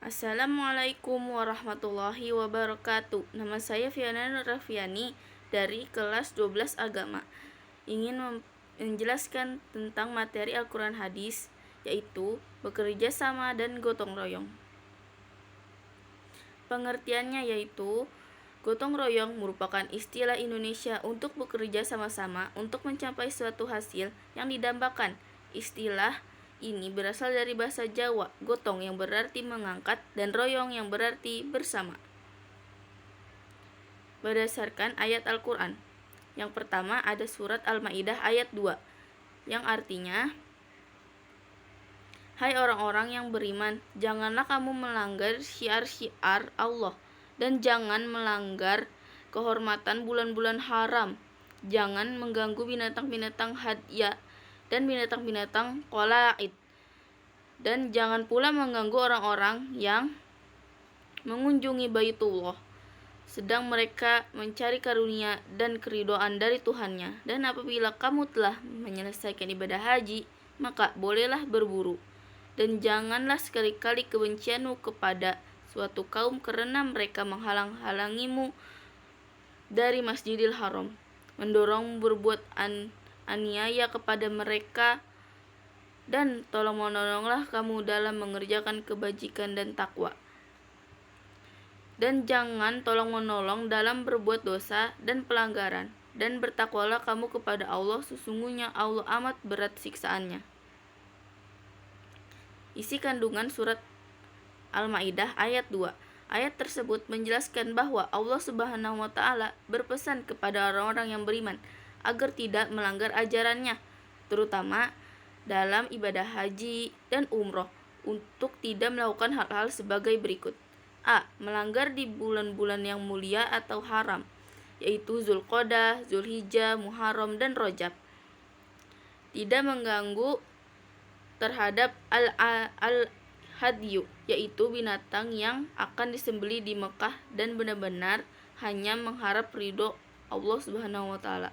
Assalamualaikum warahmatullahi wabarakatuh. Nama saya Fiana Nur Rafiani dari kelas 12 Agama. Ingin menjelaskan tentang materi Al-Quran Hadis, yaitu bekerja sama dan gotong royong. Pengertiannya yaitu gotong royong merupakan istilah Indonesia untuk bekerja sama-sama untuk mencapai suatu hasil yang didambakan. Istilah ini berasal dari bahasa Jawa, gotong yang berarti mengangkat dan royong yang berarti bersama. Berdasarkan ayat Al-Quran, yang pertama ada surat Al-Maidah ayat 2, yang artinya, "Hai orang-orang yang beriman, janganlah kamu melanggar syiar-syiar Allah, dan jangan melanggar kehormatan bulan-bulan haram. Jangan mengganggu binatang-binatang hadya dan binatang-binatang qalaid, dan jangan pula mengganggu orang-orang yang mengunjungi Baitullah sedang mereka mencari karunia dan keridhaan dari Tuhannya. Dan apabila kamu telah menyelesaikan ibadah haji, maka bolehlah berburu. Dan janganlah sekali-kali kebencianmu kepada suatu kaum karena mereka menghalang-halangimu dari Masjidil Haram, mendorongmu berbuat aniaya kepada mereka, dan tolong-menolonglah kamu dalam mengerjakan kebajikan dan takwa. Dan jangan tolong-menolong dalam berbuat dosa dan pelanggaran, dan bertakwalah kamu kepada Allah, sesungguhnya Allah amat berat siksaannya." Isi kandungan surat Al-Maidah ayat 2. Ayat tersebut menjelaskan bahwa Allah Subhanahu wa Ta'ala berpesan kepada orang-orang yang beriman agar tidak melanggar ajarannya, terutama dalam ibadah haji dan umroh, untuk tidak melakukan hal-hal sebagai berikut. A. Melanggar di bulan-bulan yang mulia atau haram, yaitu Zulqa'dah, Zulhijjah, Muharram, dan Rajab. Tidak mengganggu terhadap al-hadyu, yaitu binatang yang akan disembelih di Mekah, dan benar-benar hanya mengharap ridho Allah Subhanahu wa Ta'ala.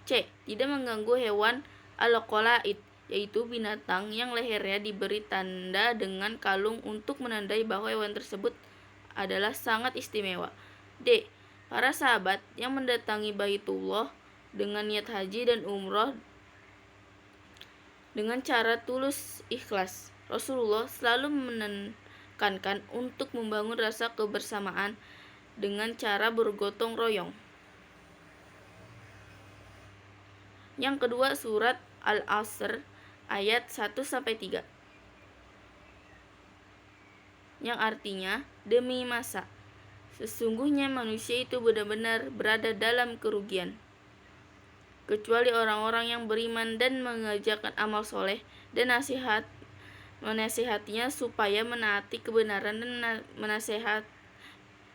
C. Tidak mengganggu hewan al-qalaid, yaitu binatang yang lehernya diberi tanda dengan kalung untuk menandai bahwa hewan tersebut adalah sangat istimewa. D. Para sahabat yang mendatangi Baitullah dengan niat haji dan umroh dengan cara tulus ikhlas. Rasulullah selalu menekankan untuk membangun rasa kebersamaan dengan cara bergotong royong. Yang kedua, surat Al-Asr ayat 1-3, yang artinya, demi masa, sesungguhnya manusia itu benar-benar berada dalam kerugian, kecuali orang-orang yang beriman dan mengerjakan amal soleh dan menasihatinya supaya menaati kebenaran, dan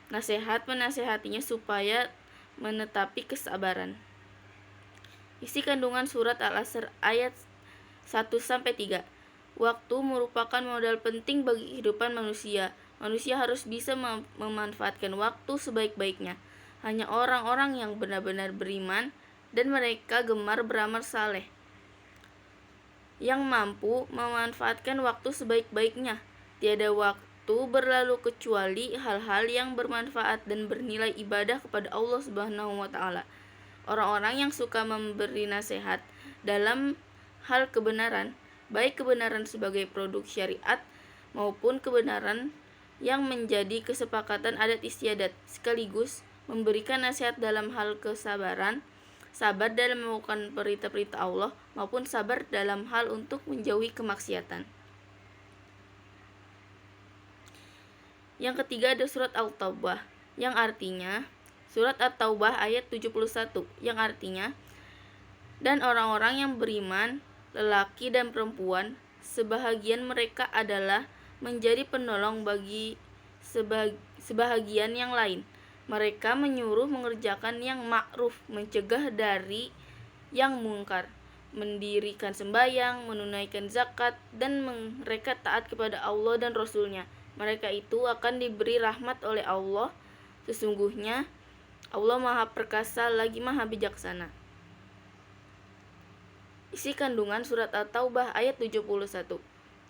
menasehatinya supaya menetapi kesabaran. Isi kandungan surat Al-Asr ayat 1-3. Waktu merupakan modal penting bagi kehidupan manusia. Manusia harus bisa memanfaatkan waktu sebaik-baiknya. Hanya orang-orang yang benar-benar beriman dan mereka gemar beramal saleh yang mampu memanfaatkan waktu sebaik-baiknya. Tiada waktu berlalu kecuali hal-hal yang bermanfaat dan bernilai ibadah kepada Allah Subhanahu wa Ta'ala. Orang-orang yang suka memberi nasihat dalam hal kebenaran, baik kebenaran sebagai produk syariat maupun kebenaran yang menjadi kesepakatan adat istiadat, sekaligus memberikan nasihat dalam hal kesabaran, sabar dalam melakukan perintah-perintah Allah, maupun sabar dalam hal untuk menjauhi kemaksiatan. Yang ketiga ada surat At-Taubah, yang artinya surat At-Taubah ayat 71, yang artinya, dan orang-orang yang beriman, lelaki dan perempuan, sebahagian mereka adalah menjadi penolong bagi sebahagian yang lain. Mereka menyuruh mengerjakan yang ma'ruf, mencegah dari yang mungkar, mendirikan sembahyang, menunaikan zakat, dan mereka taat kepada Allah dan Rasul-Nya. Mereka itu akan diberi rahmat oleh Allah. Sesungguhnya Allah Maha Perkasa lagi Maha Bijaksana. Isi kandungan surat At-Taubah ayat 71.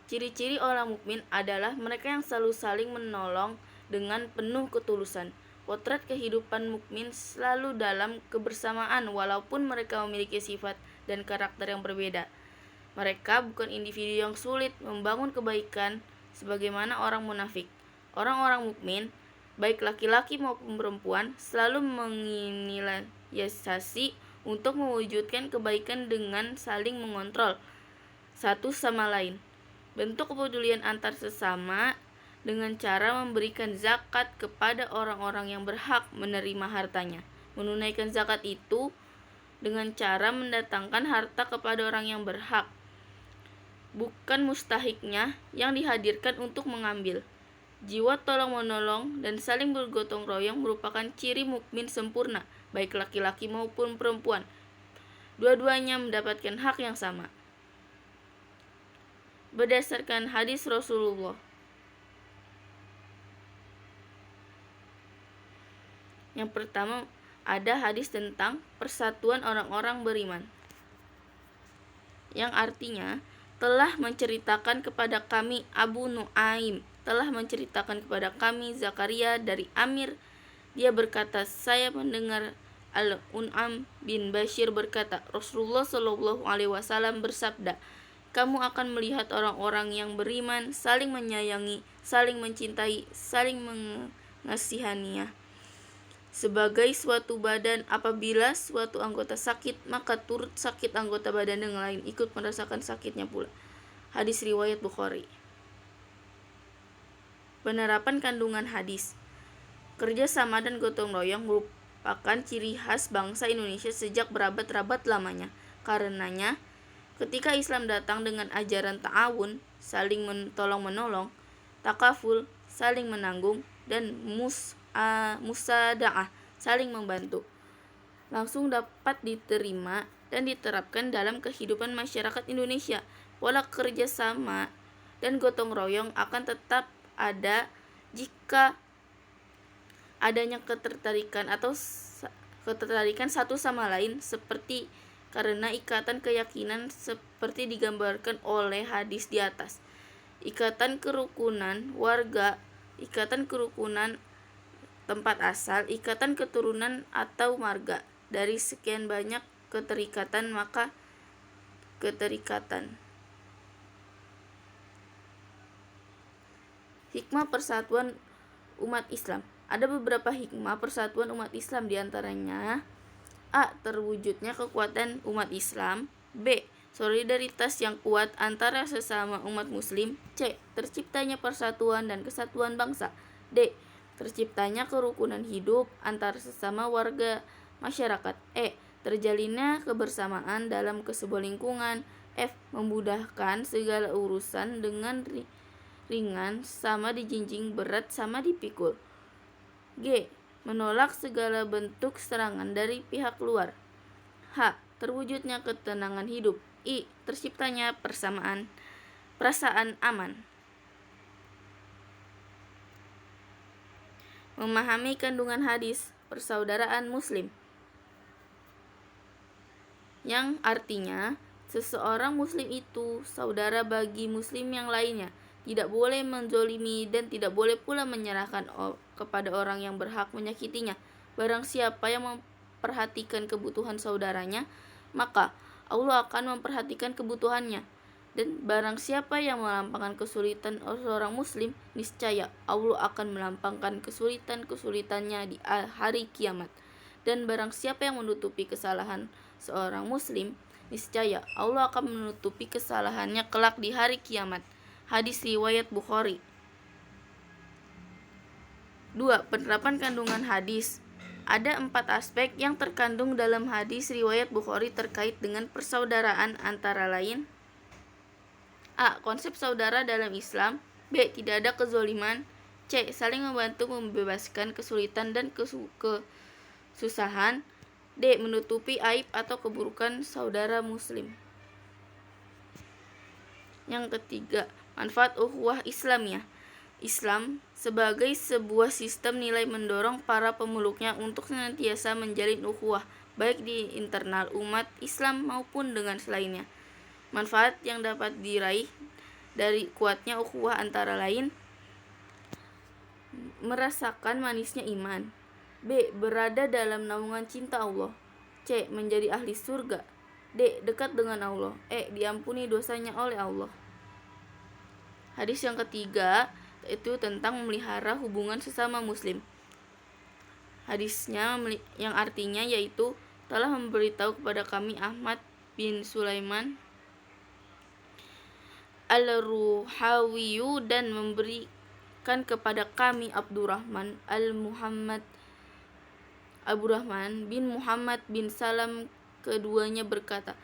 Ciri-ciri orang mukmin adalah mereka yang selalu saling menolong dengan penuh ketulusan. Potret kehidupan mukmin selalu dalam kebersamaan walaupun mereka memiliki sifat dan karakter yang berbeda. Mereka bukan individu yang sulit membangun kebaikan sebagaimana orang munafik. Orang-orang mukmin, baik laki-laki maupun perempuan, selalu menginisiasi untuk mewujudkan kebaikan dengan saling mengontrol satu sama lain. Bentuk kepedulian antar sesama dengan cara memberikan zakat kepada orang-orang yang berhak menerima hartanya. Menunaikan zakat itu dengan cara mendatangkan harta kepada orang yang berhak, bukan mustahiknya yang dihadirkan untuk mengambil. Jiwa tolong-menolong dan saling bergotong royong merupakan ciri mukmin sempurna, baik laki-laki maupun perempuan. Dua-duanya mendapatkan hak yang sama. Berdasarkan hadis Rasulullah. Yang pertama, ada hadis tentang persatuan orang-orang beriman, yang artinya telah menceritakan kepada kami Abu Nuaim, telah menceritakan kepada kami Zakaria dari Amir. Dia berkata, saya mendengar Al-Un'am bin Bashir berkata, Rasulullah Shallallahu Alaihi Wasallam bersabda, kamu akan melihat orang-orang yang beriman saling menyayangi, saling mencintai, saling mengasihaninya. Sebagai suatu badan, apabila suatu anggota sakit, maka turut sakit anggota badan yang lain ikut merasakan sakitnya pula. Hadis riwayat Bukhari. Penerapan kandungan hadis. Kerjasama dan gotong royong merupakan ciri khas bangsa Indonesia sejak berabad-abad lamanya. Karenanya, ketika Islam datang dengan ajaran ta'awun, saling tolong-menolong, takaful, saling menanggung, dan musada'ah, saling membantu, langsung dapat diterima dan diterapkan dalam kehidupan masyarakat Indonesia. Pola kerjasama dan gotong royong akan tetap ada jika adanya ketertarikan satu sama lain, seperti karena ikatan keyakinan seperti digambarkan oleh hadis di atas. Ikatan kerukunan warga, ikatan kerukunan tempat asal, ikatan keturunan atau marga. Dari sekian banyak keterikatan, maka keterikatan. Hikmah persatuan umat Islam. Ada beberapa hikmah persatuan umat Islam, diantaranya A. Terwujudnya kekuatan umat Islam. B. Solidaritas yang kuat antara sesama umat muslim. C. Terciptanya persatuan dan kesatuan bangsa. D. Terciptanya kerukunan hidup antar sesama warga masyarakat. E. Terjalinnya kebersamaan dalam sebuah lingkungan. F. Memudahkan segala urusan dengan ringan sama dijinjing, berat sama dipikul. G. Menolak segala bentuk serangan dari pihak luar. H. Terwujudnya ketenangan hidup. I. Terciptanya perasaan aman. Memahami kandungan hadis persaudaraan muslim, yang artinya seseorang muslim itu saudara bagi muslim yang lainnya, tidak boleh menzolimi dan tidak boleh pula menyerahkan kepada orang yang berhak menyakitinya. Barang siapa yang memperhatikan kebutuhan saudaranya, maka Allah akan memperhatikan kebutuhannya. Dan barang siapa yang melampangkan kesulitan seorang muslim, niscaya Allah akan melampangkan kesulitannya di hari kiamat. Dan barang siapa yang menutupi kesalahan seorang muslim, niscaya Allah akan menutupi kesalahannya kelak di hari kiamat. Hadis riwayat Bukhari. 2. Penerapan kandungan hadis. Ada 4 aspek yang terkandung dalam hadis riwayat Bukhari terkait dengan persaudaraan, antara lain: A. Konsep saudara dalam Islam. B. Tidak ada kezoliman. C. Saling membantu membebaskan kesulitan dan kesusahan. D. Menutupi aib atau keburukan saudara muslim. Yang ketiga, manfaat ukhuwah Islamiyah. Islam sebagai sebuah sistem nilai mendorong para pemeluknya untuk senantiasa menjalin ukhuwah, baik di internal umat Islam maupun dengan selainnya. Manfaat yang dapat diraih dari kuatnya ukhuwah antara lain merasakan manisnya iman, B. berada dalam naungan cinta Allah, C. menjadi ahli surga, D. dekat dengan Allah, E. diampuni dosanya oleh Allah. Hadis yang ketiga itu tentang memelihara hubungan sesama muslim. Hadisnya yang artinya yaitu telah memberitahu kepada kami Ahmad bin Sulaiman Al-Ruhawiyu dan memberikan kepada kami Abdurrahman bin Muhammad bin Salam, keduanya berkata,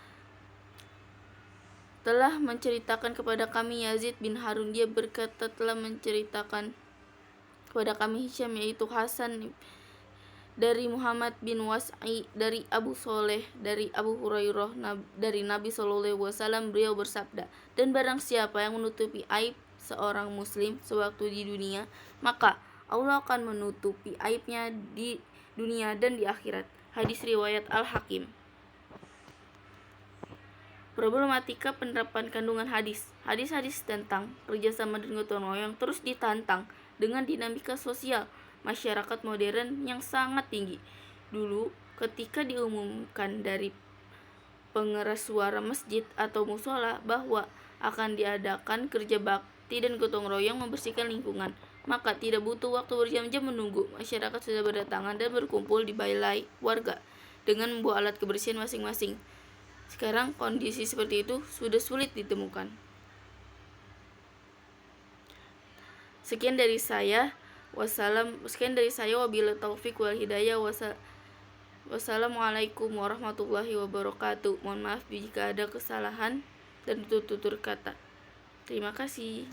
telah menceritakan kepada kami Yazid bin Harun, dia berkata telah menceritakan kepada kami Hisham yaitu Hasan dari Muhammad bin Was'i dari Abu Soleh dari Abu Hurairah dari Nabi SAW, beliau bersabda, dan barang siapa yang menutupi aib seorang muslim sewaktu di dunia, maka Allah akan menutupi aibnya di dunia dan di akhirat. Hadis riwayat Al-Hakim. Problematika penerapan kandungan hadis. Hadis-hadis tentang kerjasama dan gotong royong terus ditantang dengan dinamika sosial masyarakat modern yang sangat tinggi. Dulu, ketika diumumkan dari pengeras suara masjid atau musola bahwa akan diadakan kerja bakti dan gotong royong membersihkan lingkungan, maka tidak butuh waktu berjam-jam menunggu. Masyarakat sudah berdatangan dan berkumpul di balai warga dengan membawa alat kebersihan masing-masing. Sekarang kondisi seperti itu sudah sulit ditemukan. Sekian dari saya. Wabillahi taufik wal hidayah. Wassalamualaikum warahmatullahi wabarakatuh. Mohon maaf jika ada kesalahan dan tutur kata. Terima kasih.